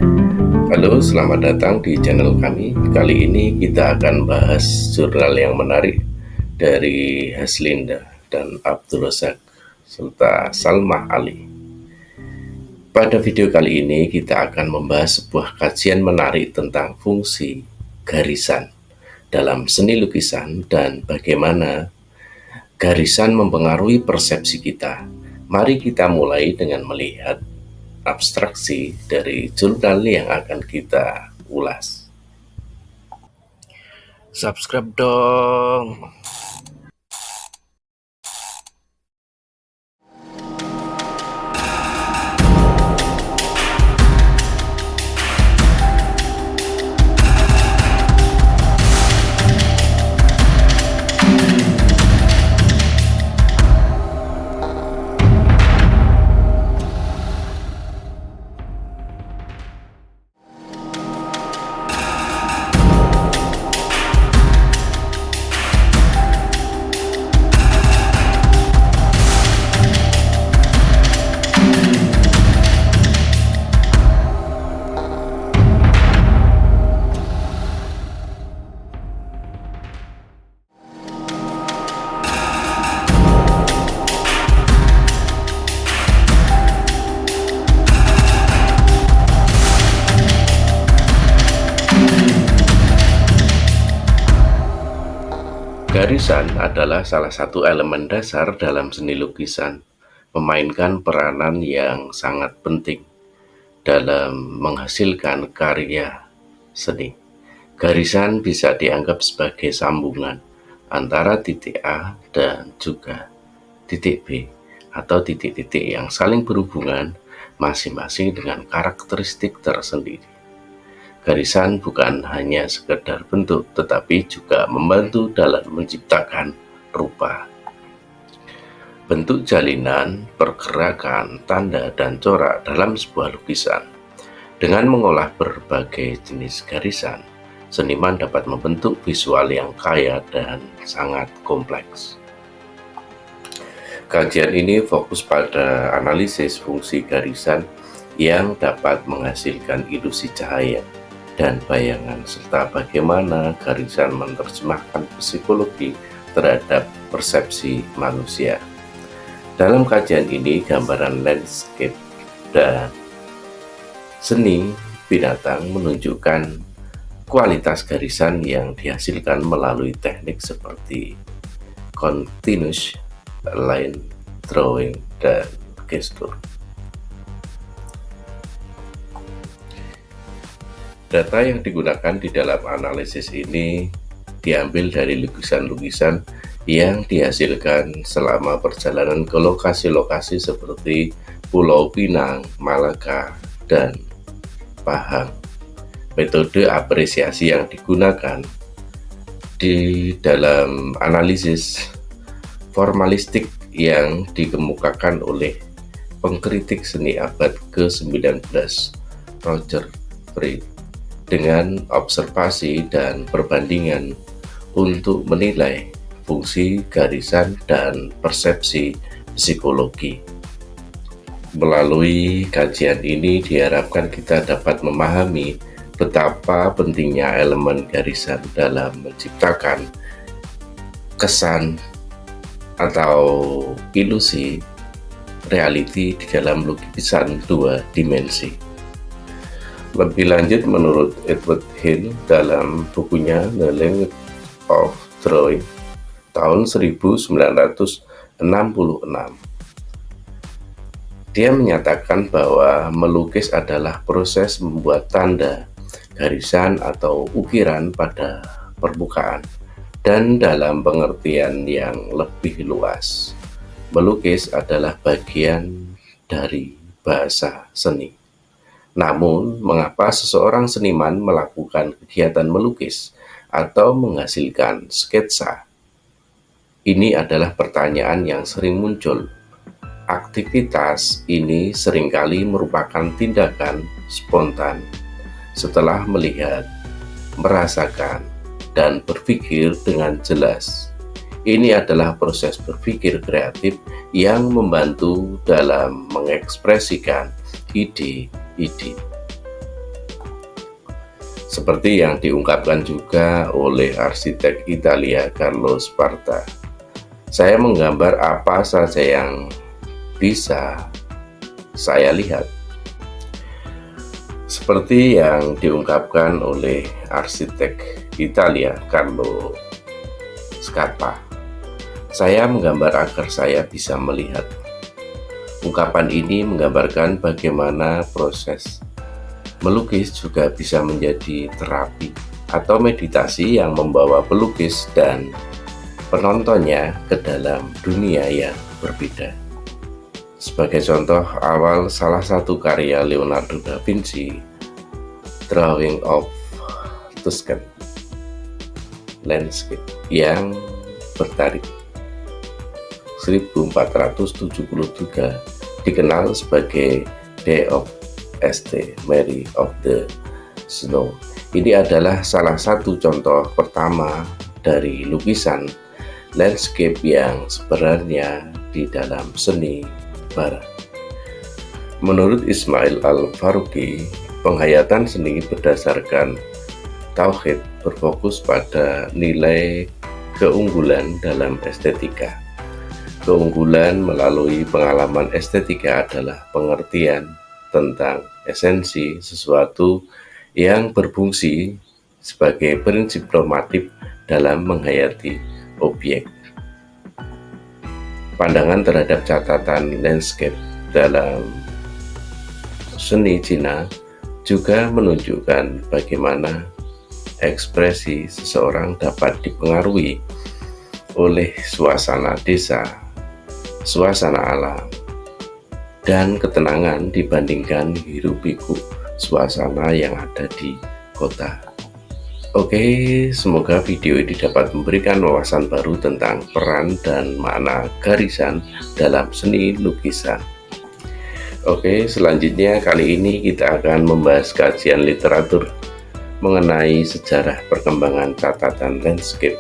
Halo, selamat datang di channel kami. Kali ini kita akan bahas jurnal yang menarik dari Haslinda dan Abdul Razak serta Salma Ali. Pada video kali ini kita akan membahas sebuah kajian menarik tentang fungsi garisan dalam seni lukisan dan bagaimana garisan mempengaruhi persepsi kita. Mari kita mulai dengan melihat abstraksi dari jurnal yang akan kita ulas. Subscribe dong. Garisan adalah salah satu elemen dasar dalam seni lukisan, memainkan peranan yang sangat penting dalam menghasilkan karya seni. Garisan bisa dianggap sebagai sambungan antara titik A dan juga titik B, atau titik-titik yang saling berhubungan masing-masing dengan karakteristik tersendiri. Garisan bukan hanya sekedar bentuk, tetapi juga membantu dalam menciptakan rupa. Bentuk jalinan, pergerakan, tanda, dan corak dalam sebuah lukisan. Dengan mengolah berbagai jenis garisan, seniman dapat membentuk visual yang kaya dan sangat kompleks. Kajian ini fokus pada analisis fungsi garisan yang dapat menghasilkan ilusi cahaya dan bayangan, serta bagaimana garisan menerjemahkan psikologi terhadap persepsi manusia. Dalam kajian ini, gambaran landscape dan seni binatang menunjukkan kualitas garisan yang dihasilkan melalui teknik seperti continuous line drawing dan gestur. Data yang digunakan di dalam analisis ini diambil dari lukisan-lukisan yang dihasilkan selama perjalanan ke lokasi-lokasi seperti Pulau Pinang, Malaka, dan Pahang. Metode apresiasi yang digunakan di dalam analisis formalistik yang dikemukakan oleh pengkritik seni abad ke-19 Roger Fried dengan observasi dan perbandingan untuk menilai fungsi garisan dan persepsi psikologi. Melalui kajian ini diharapkan kita dapat memahami betapa pentingnya elemen garisan dalam menciptakan kesan atau ilusi reality di dalam lukisan dua dimensi. Lebih lanjut, menurut Edward Hill dalam bukunya The Language of Drawing tahun 1966, dia menyatakan bahwa melukis adalah proses membuat tanda, garisan, atau ukiran pada permukaan. Dan dalam pengertian yang lebih luas, melukis adalah bagian dari bahasa seni. Namun, mengapa seseorang seniman melakukan kegiatan melukis atau menghasilkan sketsa? Ini adalah pertanyaan yang sering muncul. Aktivitas ini seringkali merupakan tindakan spontan setelah melihat, merasakan, dan berpikir dengan jelas. Ini adalah proses berpikir kreatif yang membantu dalam mengekspresikan ide-ide. seperti yang diungkapkan juga oleh arsitek Italia Carlo Sparta. Saya menggambar apa saja yang bisa saya lihat, seperti yang diungkapkan oleh arsitek Italia Carlo Scarpa. Saya menggambar agar saya bisa melihat. Ungkapan ini menggambarkan bagaimana proses melukis juga bisa menjadi terapi atau meditasi yang membawa pelukis dan penontonnya ke dalam dunia yang berbeda. Sebagai contoh awal salah satu karya Leonardo da Vinci, Drawing of Tuscan Landscape yang bertarik 1473, dikenal sebagai Day of St. Mary of the Snow. Ini adalah salah satu contoh pertama dari lukisan landscape yang sebenarnya di dalam seni barat. Menurut Ismail Al-Faruqi, penghayatan seni berdasarkan tauhid berfokus pada nilai keunggulan dalam estetika. Keunggulan melalui pengalaman estetika adalah pengertian tentang esensi sesuatu yang berfungsi sebagai prinsip normatif dalam menghayati objek. Pandangan terhadap catatan landscape dalam seni Cina juga menunjukkan bagaimana ekspresi seseorang dapat dipengaruhi oleh suasana desa, suasana alam, dan ketenangan dibandingkan hiruk-pikuk suasana yang ada di kota. Oke, semoga video ini dapat memberikan wawasan baru tentang peran dan makna garisan dalam seni lukisan. Oke, selanjutnya kali ini kita akan membahas kajian literatur mengenai sejarah perkembangan catatan landscape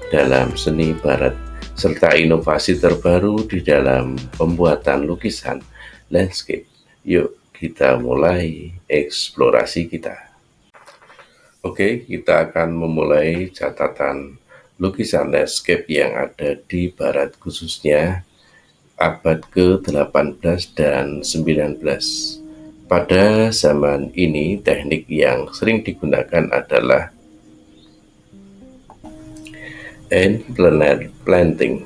dalam seni barat serta inovasi terbaru di dalam pembuatan lukisan landscape. Yuk kita mulai eksplorasi kita. Oke, kita akan memulai catatan lukisan landscape yang ada di barat, khususnya abad ke-18 dan 19. Pada zaman ini, teknik yang sering digunakan adalah end planting,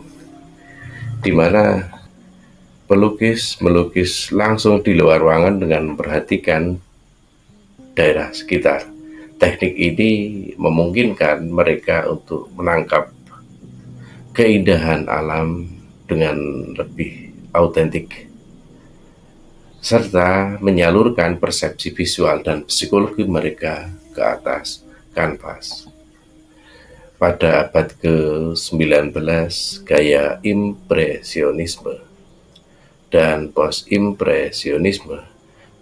di mana pelukis melukis langsung di luar ruangan dengan memperhatikan daerah sekitar. Teknik ini memungkinkan mereka untuk menangkap keindahan alam dengan lebih autentik, serta menyalurkan persepsi visual dan psikologi mereka ke atas kanvas. Pada abad ke-19, gaya impresionisme dan post-impresionisme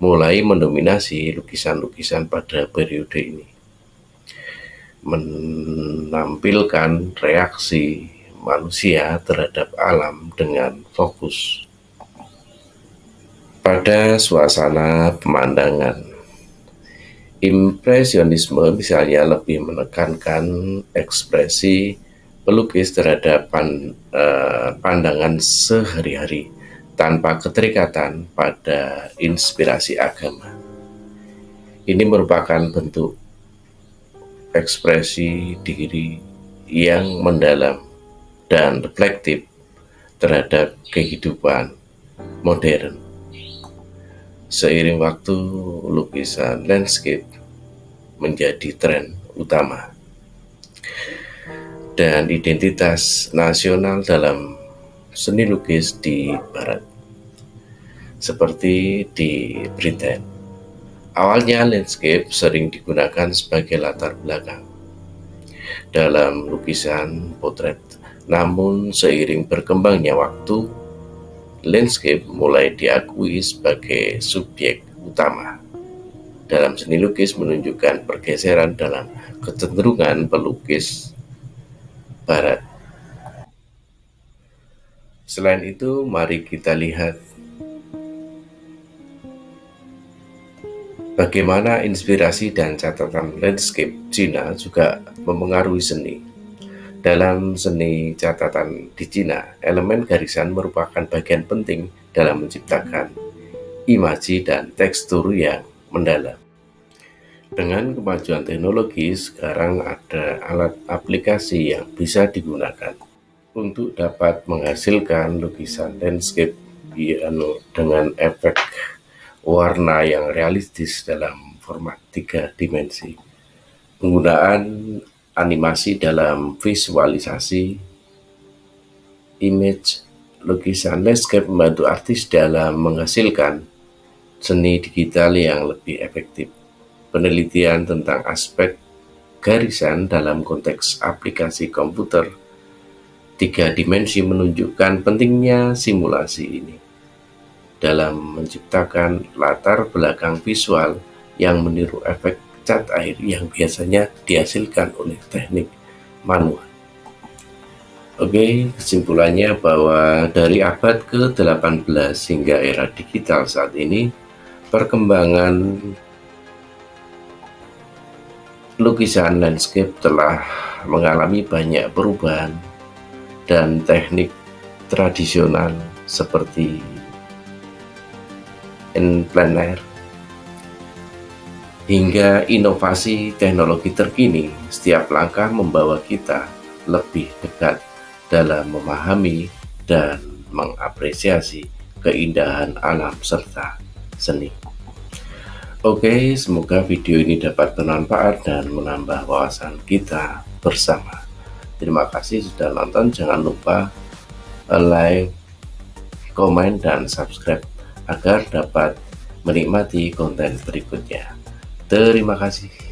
mulai mendominasi lukisan-lukisan pada periode ini, menampilkan reaksi manusia terhadap alam dengan fokus pada suasana pemandangan. Impresionisme misalnya lebih menekankan ekspresi pelukis terhadap pandangan sehari-hari tanpa keterikatan pada inspirasi agama. Ini merupakan bentuk ekspresi diri yang mendalam dan reflektif terhadap kehidupan modern. Seiring waktu, lukisan landscape menjadi tren utama dan identitas nasional dalam seni lukis di barat, seperti di Britain. Awalnya landscape sering digunakan sebagai latar belakang dalam lukisan potret, namun seiring berkembangnya waktu, landscape mulai diakui sebagai subjek utama dalam seni lukis, menunjukkan pergeseran dalam kecenderungan pelukis barat. Selain itu, mari kita lihat Bagaimana inspirasi dan catatan landscape Cina juga mempengaruhi seni. Dalam seni catatan di Cina, elemen garisan merupakan bagian penting dalam menciptakan imaji dan tekstur yang mendalam. Dengan kemajuan teknologi, sekarang ada alat aplikasi yang bisa digunakan untuk dapat menghasilkan lukisan landscape dengan efek warna yang realistis dalam format 3 dimensi. Penggunaan animasi dalam visualisasi image lukisan landscape membantu artis dalam menghasilkan seni digital yang lebih efektif. Penelitian tentang aspek garisan dalam konteks aplikasi komputer 3 dimensi menunjukkan pentingnya simulasi ini dalam menciptakan latar belakang visual yang meniru efek cat air yang biasanya dihasilkan oleh teknik manual. Oke, kesimpulannya bahwa dari abad ke-18 hingga era digital saat ini, perkembangan lukisan landscape telah mengalami banyak perubahan dan teknik tradisional seperti plein air hingga inovasi teknologi terkini. Setiap langkah membawa kita lebih dekat dalam memahami dan mengapresiasi keindahan alam serta seni. Oke, semoga video ini dapat bermanfaat dan menambah wawasan kita bersama. Terima kasih sudah nonton. Jangan lupa like, komen, dan subscribe agar dapat menikmati konten berikutnya. Terima kasih.